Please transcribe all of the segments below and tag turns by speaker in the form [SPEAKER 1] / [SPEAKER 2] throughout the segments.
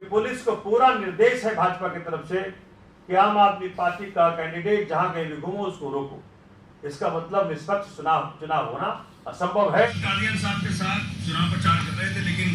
[SPEAKER 1] Police को पूरा निर्देश है भाजपा की तरफ से कि आम आदमी पार्टी का कैंडिडेट जहां कहीं भी घूमो उसको रोको। इसका मतलब निष्पक्ष चुनाव होना असंभव है।
[SPEAKER 2] कादियान साहब के साथ चुनाव प्रचार कर रहे थे, लेकिन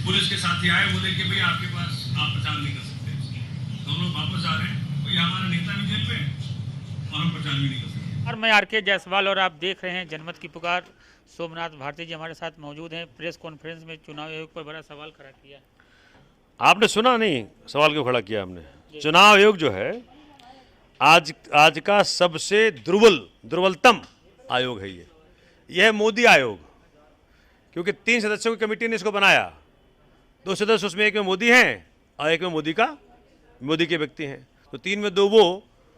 [SPEAKER 2] पुलिस के साथी आए, बोले कि भैया आपके पास आप प्रचार नहीं कर सकते। तो हम लोग वापस आ रहे हैं, भैया हमारा नेता भी जेल में और हम प्रचार भी नहीं कर सकते।
[SPEAKER 3] और मैं आर.के. जायसवाल और आप देख रहे हैं जनमत की पुकार। सोमनाथ भारती जी हमारे साथ मौजूद हैं। प्रेस कॉन्फ्रेंस में चुनाव आयोग पर बड़ा सवाल खड़ा किया।
[SPEAKER 4] आपने सुना नहीं सवाल क्यों खड़ा किया हमने? चुनाव आयोग जो है आज का सबसे दुर्बलतम आयोग है। यह है मोदी आयोग, क्योंकि 3 सदस्यों की कमेटी ने इसको बनाया। 2 सदस्य उसमें, एक में मोदी हैं और एक में मोदी के व्यक्ति हैं। तो 3 में 2 वो,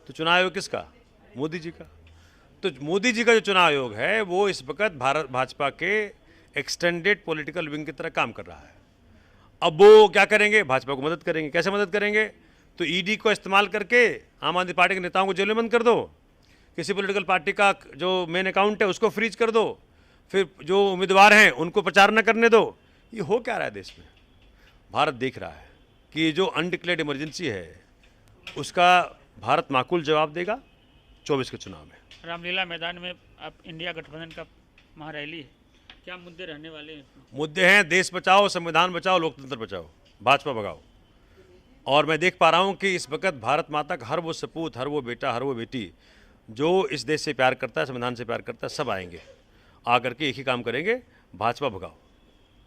[SPEAKER 4] तो चुनाव आयोग किसका? मोदी जी का। तो मोदी जी का जो चुनाव आयोग है वो इस वक्त भाजपा के एक्सटेंडेड पॉलिटिकल विंग की तरह काम कर रहा है। अब वो क्या करेंगे? भाजपा को मदद करेंगे। कैसे मदद करेंगे? तो ईडी को इस्तेमाल करके आम आदमी पार्टी के नेताओं को जेल में बंद कर दो, किसी पॉलिटिकल पार्टी का जो मेन अकाउंट है उसको फ्रीज कर दो, फिर जो उम्मीदवार हैं उनको प्रचार न करने दो। ये हो क्या रहा है देश में? भारत देख रहा है कि जो अनडिक्लेयर्ड इमरजेंसी है उसका भारत माकूल जवाब देगा 24 के चुनाव में।
[SPEAKER 3] रामलीला मैदान में अब इंडिया गठबंधन का महारैली है, क्या मुद्दे रहने वाले हैं?
[SPEAKER 4] मुद्दे हैं देश बचाओ, संविधान बचाओ, लोकतंत्र बचाओ, भाजपा भगाओ। और मैं देख पा रहा हूं कि इस वक्त भारत माता का हर वो सपूत, हर वो बेटा, हर वो बेटी जो इस देश से प्यार करता है, संविधान से प्यार करता है, सब आएंगे, आकर के एक ही काम करेंगे, भाजपा भगाओ।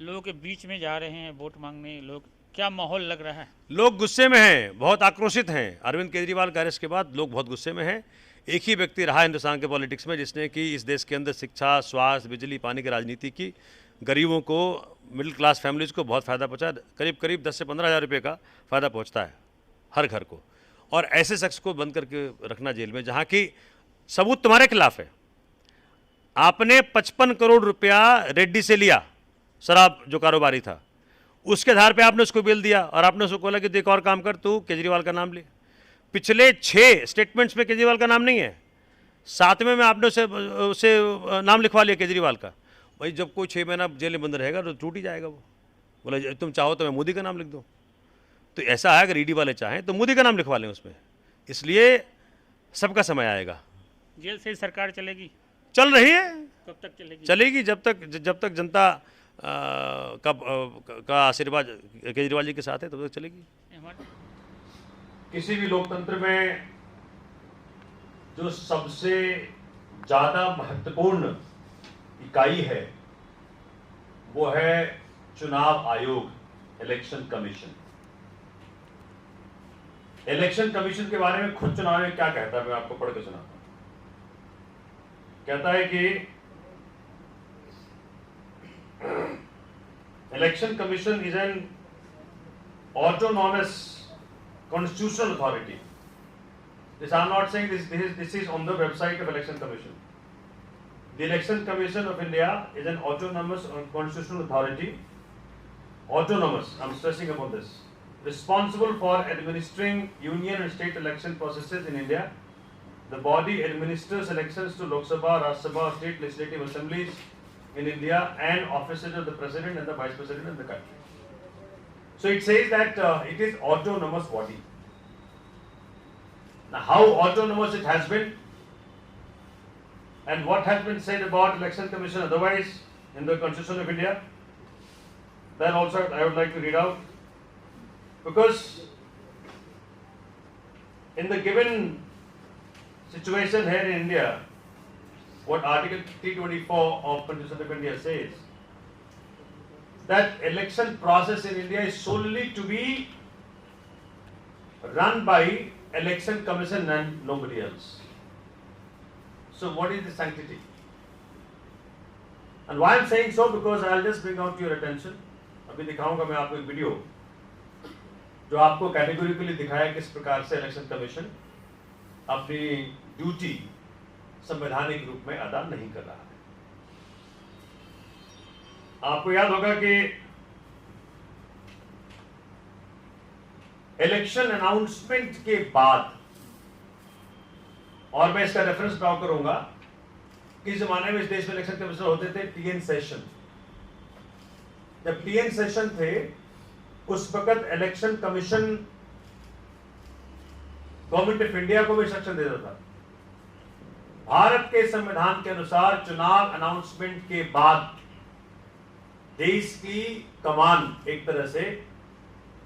[SPEAKER 3] लोगों के बीच में जा रहे हैं वोट मांगने लोग, क्या माहौल लग रहा है?
[SPEAKER 4] लोग गुस्से में हैं, बहुत आक्रोशित हैं। अरविंद केजरीवाल के अरेस्ट के बाद लोग बहुत गुस्से में हैं। एक ही व्यक्ति रहा हिंदुस्तान के पॉलिटिक्स में जिसने कि इस देश के अंदर शिक्षा, स्वास्थ्य, बिजली, पानी की राजनीति की, गरीबों को, मिडिल क्लास फैमिलीज़ को बहुत फ़ायदा पहुँचा। करीब 10 से 15 हज़ार रुपये का फ़ायदा पहुँचता है हर घर को। और ऐसे शख्स को बंद करके रखना जेल में, जहाँ की सबूत तुम्हारे खिलाफ है। आपने 55 करोड़ रुपया रेड्डी से लिया, शराब जो कारोबारी था, उसके आधार पे आपने उसको बेल दिया और आपने उसको बोला कि देख और काम कर, तू केजरीवाल का नाम ले। पिछले 6 स्टेटमेंट्स में केजरीवाल का नाम नहीं है, 7वें में आपने उसे नाम लिखवा लिया केजरीवाल का। भाई जब कोई 6 महीना जेल में बंद रहेगा तो टूट ही जाएगा वो। बोला तुम चाहो तो मैं मोदी का नाम लिख दूँ। तो ऐसा है, अगर ईडी वाले चाहें तो मोदी का नाम लिखवा लें उसमें। इसलिए सबका समय आएगा।
[SPEAKER 3] जेल से ही सरकार चलेगी?
[SPEAKER 4] चल रही है।
[SPEAKER 3] कब तक चलेगी?
[SPEAKER 4] चलेगी जब तक जनता का आशीर्वाद केजरीवाल जी के साथ है तब तक चलेगी।
[SPEAKER 1] किसी भी लोकतंत्र में जो सबसे ज्यादा महत्वपूर्ण इकाई है वो है चुनाव आयोग, इलेक्शन कमीशन। इलेक्शन कमीशन के बारे में खुद चुनाव आयोग क्या कहता है, मैं आपको पढ़ के सुनाता हूं। कहता है कि election commission is an autonomous constitutional authority. This I am not saying this is on the website of Election Commission. The Election Commission of India is an autonomous constitutional authority. Autonomous, I am stressing upon this. Responsible for administering union and state election processes in India. The body administers elections to Lok Sabha, Rajya Sabha, state legislative assemblies in India and offices of the president and the vice president of the country. So it says that it is autonomous body. Now how autonomous it has been and what has been said about Election Commission otherwise in the Constitution of India, that also I would like to read out, because in the given situation here in India, what Article 324 of Constitution of India says, that election process in India is solely to be run by Election Commission and nobody else. So what is the sanctity? And why I am saying so, because I will just bring out to your attention, अभी दिखाऊंगा मैं आपको एक video जो आपको categorically दिखाया किस प्रकार से इलेक्शन कमीशन अपनी ड्यूटी संवैधानिक रूप में अदा नहीं कर रहा है। आपको याद होगा कि इलेक्शन अनाउंसमेंट के बाद, और मैं इसका रेफरेंस ड्रॉ करूंगा, किस जमाने में इस देश में इलेक्शन कमीशन होते थे, टीएन सेशन। जब टीएन सेशन थे उस वक्त election commission government of India को भी इंस्ट्रक्शन देता था। भारत के संविधान के अनुसार चुनाव अनाउंसमेंट के बाद देश की कमान एक तरह से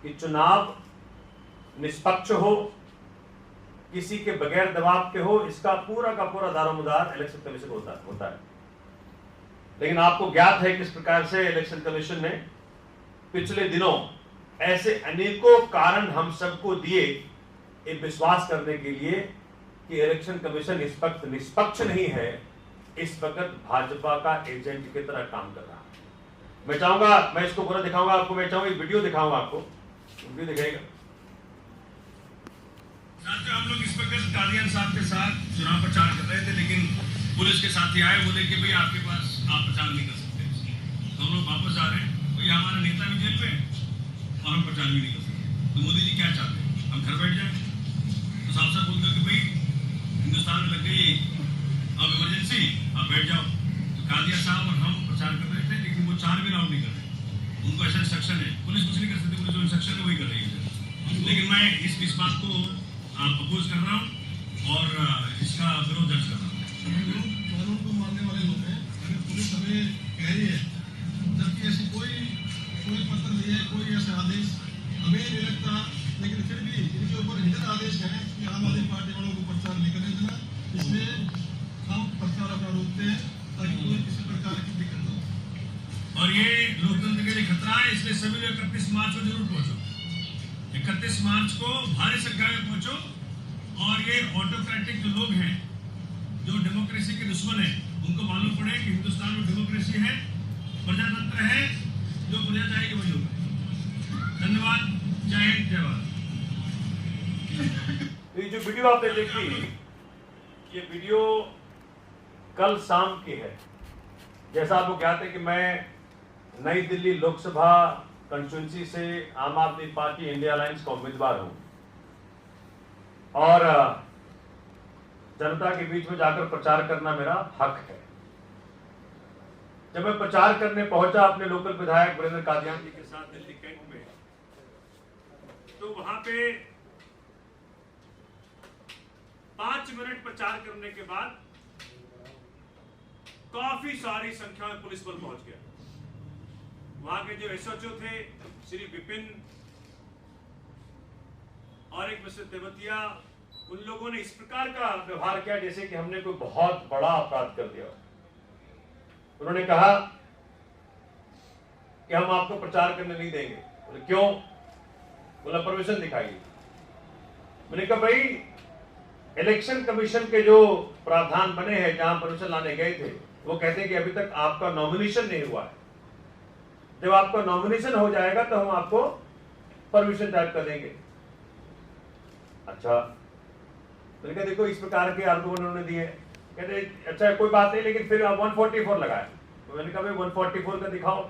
[SPEAKER 1] कि चुनाव निष्पक्ष हो, किसी के बगैर दबाव के हो, इसका पूरा का पूरा दारोमदार इलेक्शन कमीशन होता है। लेकिन आपको ज्ञात है किस प्रकार से इलेक्शन कमीशन ने पिछले दिनों ऐसे अनेकों कारण हम सबको दिए एक विश्वास करने के लिए कि इलेक्शन कमीशन निष्पक्ष नहीं है, इस वक्त भाजपा का एजेंट की तरह काम कर रहा है। मैं चाहूंगा, मैं इसको पूरा दिखाऊंगा आपको, मैं चाहूंगा एक वीडियो दिखाऊंगा आपको, वीडियो दिखाएगा।
[SPEAKER 2] हम लोग इस वक्त कादियान साहब के साथ चुनाव प्रचार कर रहे थे, लेकिन पुलिस के साथी आए, बोले कि भाई आपके पास आप प्रचार नहीं कर सकते। तो हम लोग वापस आ रहे हैं, भाई हमारा नेता भी जेल पे और हम प्रचार भी नहीं कर सकते। तो मोदी जी क्या चाहते हैं, हम घर बैठ जाए? तो साफ साफ बोलते कि भाई हिंदुस्तान में लग गई अब इमरजेंसी, आप बैठ जाओ। तो कादिया साहब और हम प्रचार कर रहे थे, लेकिन वो 4 भी राउंड नहीं कर रहे। उनको ऐसा इंस्ट्रक्शन है, पुलिस कुछ नहीं कर सकती, पुलिस जो इंस्ट्रक्शन है वही कर रही है। लेकिन मैं इस बात को अपोज कर रहा हूँ और इसका विरोध दर्ज कर रहा हूँ।
[SPEAKER 5] कानून को मानने वाले लोग हैं, अगर पुलिस हमें कह रही है, जबकि ऐसी कोई पत्र नहीं है, कोई ऐसा आदेश हमें नहीं लगता, लेकिन फिर भी इनके ऊपर हिडन आदेश है कि आम आदमी पार्टी वालों को प्रचार नहीं करने देना, इसमें हम प्रचार अपना रोकते हैं ताकि कोई किसी प्रकार की दिक्कत हो।
[SPEAKER 2] और ये लोकतंत्र के लिए खतरा है, इसलिए सभी लोग 31 मार्च को जरूर पहुंचो। 31 मार्च को भारी संख्या में पहुंचो और ये ऑटोक्रेटिक जो लोग हैं, जो डेमोक्रेसी के दुश्मन हैं, उनको मालूम पड़े कि हिंदुस्तान में डेमोक्रेसी है, प्रजातंत्र है, जो प्रजा चाहेगी वही होगा। धन्यवाद, जय हिंद, जय भारत।
[SPEAKER 1] ये जो वीडियो आपने देखी, ये वीडियो कल शाम की है। जैसा आपको ज्ञात है कि मैं नई दिल्ली लोकसभा कंस्टिट्यूंसी से आम आदमी पार्टी इंडिया अलायंस का उम्मीदवार हूं और जनता के बीच में जाकर प्रचार करना मेरा हक है। जब मैं प्रचार करने पहुंचा अपने लोकल विधायक वीरेंद्र कादियान जी के साथ दिल्ली कैंट में, तो वहां पे 5 मिनट प्रचार करने के बाद काफी सारी संख्या में पुलिस बल पहुंच गया। वहां के जो एसएचओ थे श्री विपिन और एक मिस्टर तेवतिया, उन लोगों ने इस प्रकार का व्यवहार किया जैसे कि हमने कोई बहुत बड़ा अपराध कर दिया। उन्होंने कहा कि हम आपको प्रचार करने नहीं देंगे। बोले क्यों? बोला परमिशन दिखाइए। मैंने कहा भाई इलेक्शन कमीशन के जो प्रावधान बने हैं, जहां परमिशन लाने गए थे, वो कहते हैं कि अभी तक आपका नॉमिनेशन नहीं हुआ है। जब आपका नॉमिनेशन हो जाएगा तो हम आपको परमिशन टाइप कर देंगे। अच्छा, मैंने कहा देखो इस प्रकार के आर्गुमेंट उन्होंने दिए। कहते अच्छा कोई बात नहीं, लेकिन फिर आप 144 लगाए। तो मैंने कहा भाई 144 का दिखाओ,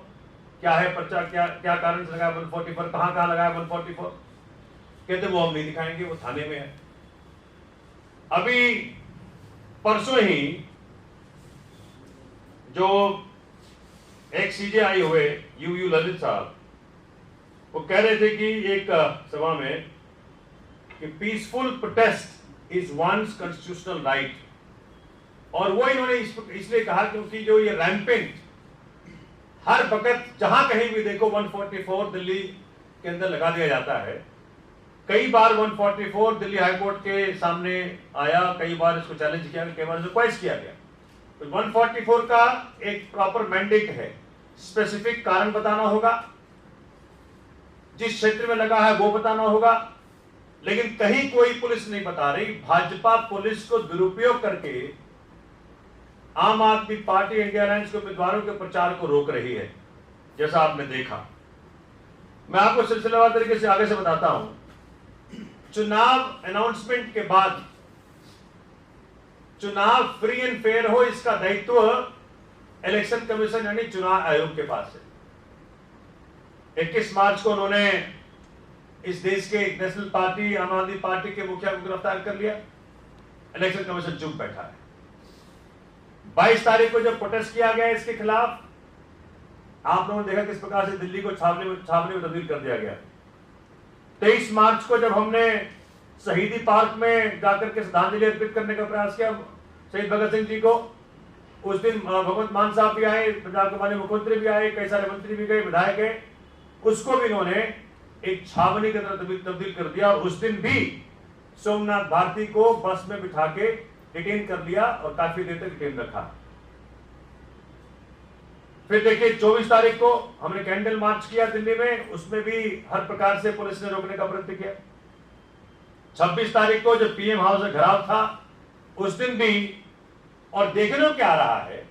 [SPEAKER 1] क्या है पर्चा, क्या कारण से लगाया 144, कहां लगाया 144? कहते वो हम नहीं दिखाएंगे, वो थाने में है। अभी परसों ही जो एक सीजेआई हुए यू ललित साहब, वो कह रहे थे कि एक सभा में कि peaceful protest is once constitutional right, और वो इन्होंने इसलिए कहा क्योंकि जो ये रैंपेंट हर वक्त जहां कहीं भी देखो 144 दिल्ली के अंदर लगा दिया जाता है। कई बार 144 दिल्ली हाईकोर्ट के सामने आया, कई बार इसको चैलेंज किया, कई बार रिक्वेस्ट किया गया। तो 144 का एक प्रॉपर मैंडेट है, स्पेसिफिक कारण बताना होगा, जिस क्षेत्र में लगा है वो बताना होगा, लेकिन कहीं कोई पुलिस नहीं बता रही। भाजपा पुलिस को दुरुपयोग करके आम आदमी पार्टी इंडिया अलायंस के उम्मीदवारों के प्रचार को रोक रही है, जैसा आपने देखा। मैं आपको सिलसिलेवार तरीके से आगे से बताता हूं। चुनाव अनाउंसमेंट के बाद चुनाव फ्री एंड फेयर हो, इसका दायित्व इलेक्शन कमीशन यानी चुनाव आयोग के पास है। 21 मार्च को उन्होंने इस देश के नेशनल पार्टी आम आदमी पार्टी के मुखिया को गिरफ्तार कर लिया। इलेक्शन कमीशन चुप बैठा है। 22 तारीख को जब प्रोटेस्ट किया गया इसके खिलाफ, आप लोगों ने देखा किस प्रकार से दिल्ली को छावनी में तब्दील कर दिया गया। 23 मार्च को जब हमने शहीदी पार्क में जाकर के श्रद्धांजलि अर्पित करने का प्रयास किया शहीद भगत सिंह जी को, उस दिन भगवंत मान साहब भी आए, पंजाब के माननीय मुख्यमंत्री भी आए, कई सारे मंत्री भी गए, विधायक गए, उसको भी इन्होंने एक छावनी की तरह तब्दील कर दिया। और उस दिन भी सोमनाथ भारती को बस में बिठा के डिटेन कर लिया और काफी देर तक डिटेन रखा। फिर देखिए 24 तारीख को हमने कैंडल मार्च किया दिल्ली में, उसमें भी हर प्रकार से पुलिस ने रोकने का प्रयत्न किया। 26 तारीख को जब पीएम हाउस में घेराव था, उस दिन भी, और देखने को क्या आ रहा है,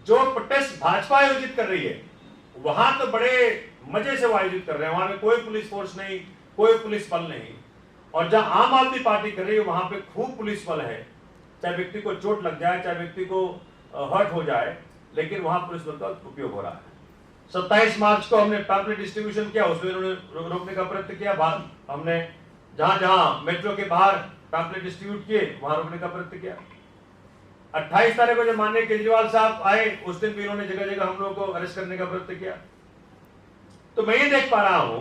[SPEAKER 1] जो प्रोटेस्ट भाजपा आयोजित कर रही है वहां तो बड़े मजे से वो आयोजित कर रहे हैं, वहां पे कोई पुलिस फोर्स नहीं, कोई पुलिस बल नहीं, और जहां आम आदमी पार्टी कर रही है वहां पे खूब पुलिस बल है, चाहे व्यक्ति को चोट लग जाए, चाहे व्यक्ति को हर्ट हो जाए, लेकिन वहां पुलिस बल का उपयोग हो रहा है। 27 मार्च को हमने पैम्पलेट डिस्ट्रीब्यूशन किया, उसमें उन्होंने रोकने का प्रयत्न किया। हमने जहां जहां मेट्रो के बाहर पैम्पलेट डिस्ट्रीब्यूट किए वहां रोकने का प्रयत्न किया। 28 तारीख को जब माननीय केजरीवाल साहब आए, उस दिन भी उन्होंने जगह जगह हम लोगों को अरेस्ट करने का प्रयत्न किया। तो मैं ये देख पा रहा हूं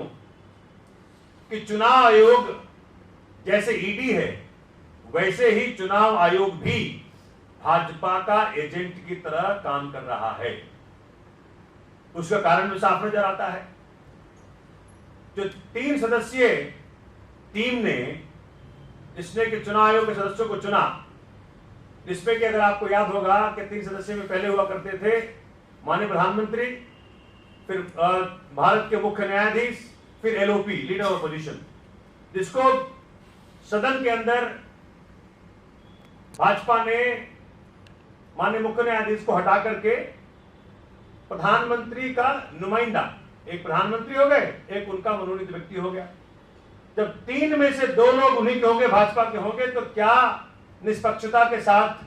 [SPEAKER 1] कि चुनाव आयोग जैसे ईडी है, वैसे ही चुनाव आयोग भी भाजपा का एजेंट की तरह काम कर रहा है। उसका कारण भी साफ नजर आता है। जो 3 सदस्यीय टीम ने इसने के चुनाव आयोग के सदस्यों को चुना, जिसमें कि अगर आपको याद होगा कि 3 सदस्य में पहले हुआ करते थे माननीय प्रधानमंत्री, फिर भारत के मुख्य न्यायाधीश, फिर एलओपी लीडर ऑफ अपोजिशन, जिसको सदन के अंदर भाजपा ने माननीय मुख्य न्यायाधीश को हटा करके प्रधानमंत्री का नुमाइंदा, एक प्रधानमंत्री हो गए, एक उनका मनोनीत व्यक्ति हो गया। जब 3 में से 2 लोग उन्हीं के होंगे, भाजपा के होंगे, तो क्या निष्पक्षता के साथ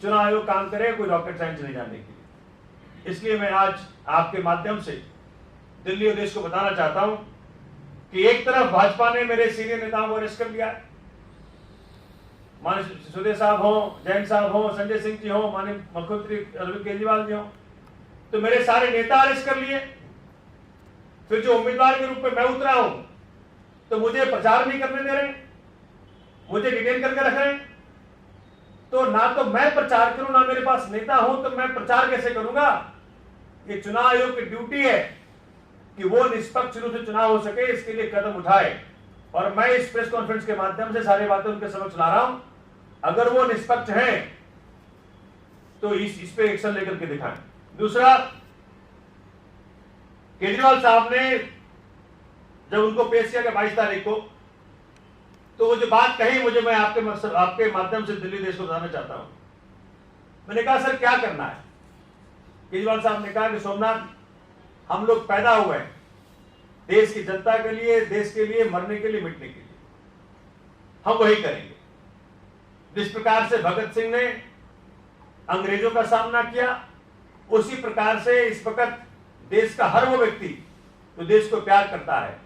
[SPEAKER 1] चुनाव आयोग काम करे, कोई रॉकेट साइंस नहीं जानने के लिए। इसलिए मैं आज आपके माध्यम से दिल्ली और देश को बताना चाहता हूं कि एक तरफ भाजपा ने मेरे सीनियर नेताओं को अरेस्ट कर लिया है, माननीय सिसोदिया साहब हो, जैन साहब हो, संजय सिंह जी हो, माननीय मुख्यमंत्री अरविंद केजरीवाल जी हो, तो मेरे सारे नेता अरेस्ट कर लिए। फिर जो उम्मीदवार के रूप में मैं उतरा हूं, तो मुझे प्रचार नहीं करने दे रहे, मुझे डिटेन करके रख रहे हैं। तो ना तो मैं प्रचार करूं, ना मेरे पास नेता हो, तो मैं प्रचार कैसे करूंगा। ये चुनाव आयोग की ड्यूटी है कि वो निष्पक्ष रूप से चुनाव हो सके, इसके लिए कदम उठाए। और मैं इस प्रेस कॉन्फ्रेंस के माध्यम से सारी बातें उनके समक्ष ला रहा हूं। अगर वो निष्पक्ष हैं तो इस पे एक्शन लेकर के दिखाएं। दूसरा, केजरीवाल साहब ने जब उनको पेश किया गया 22 तारीख को, तो वो जो बात कही मुझे, मैं आपके माध्यम से दिल्ली देश को बताना चाहता हूं। मैंने कहा सर क्या करना है। केजरीवाल साहब ने कहा कि सोमनाथ, हम लोग पैदा हुए हैं देश की जनता के लिए, देश के लिए, मरने के लिए, मिटने के लिए, हम वही करेंगे। जिस प्रकार से भगत सिंह ने अंग्रेजों का सामना किया, उसी प्रकार से इस वक्त देश का हर वो व्यक्ति जो देश को प्यार करता है,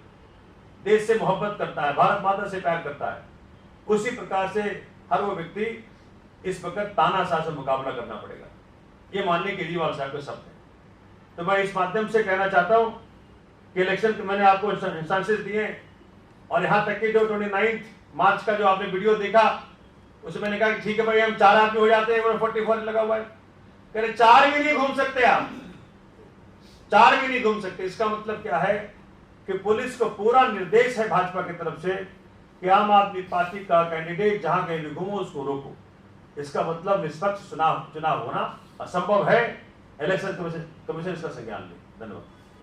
[SPEAKER 1] देश से मोहब्बत करता है, भारत माता से प्यार करता है, उसी प्रकार से हर वो व्यक्ति इस वक्त तानाशाह से मुकाबला करना पड़ेगा। ये माननीय केजरीवाल साहब के शब्द हैं। तो मैं इस माध्यम से कहना चाहता हूं कि इलेक्शन के मैंने आपको इंस्टेंसेस दिए, और यहां तक कि जो 29 मार्च का जो आपने वीडियो देखा, उसमें मैंने कहा कि ठीक है भाई, हम 4 आदमी हो जाते हैं, 44 लगा हुआ है। कह रहे 4 भी नहीं घूम सकते आप, 4 भी नहीं घूम सकते। इसका मतलब क्या है कि पुलिस को पूरा निर्देश है भाजपा की तरफ से कि आम आदमी पार्टी का कैंडिडेट जहां कहीं भी घूमो उसको रोको। इसका मतलब निष्पक्ष चुनाव होना असंभव है। इलेक्शन कमीशन इसका संज्ञान ले। धन्यवाद।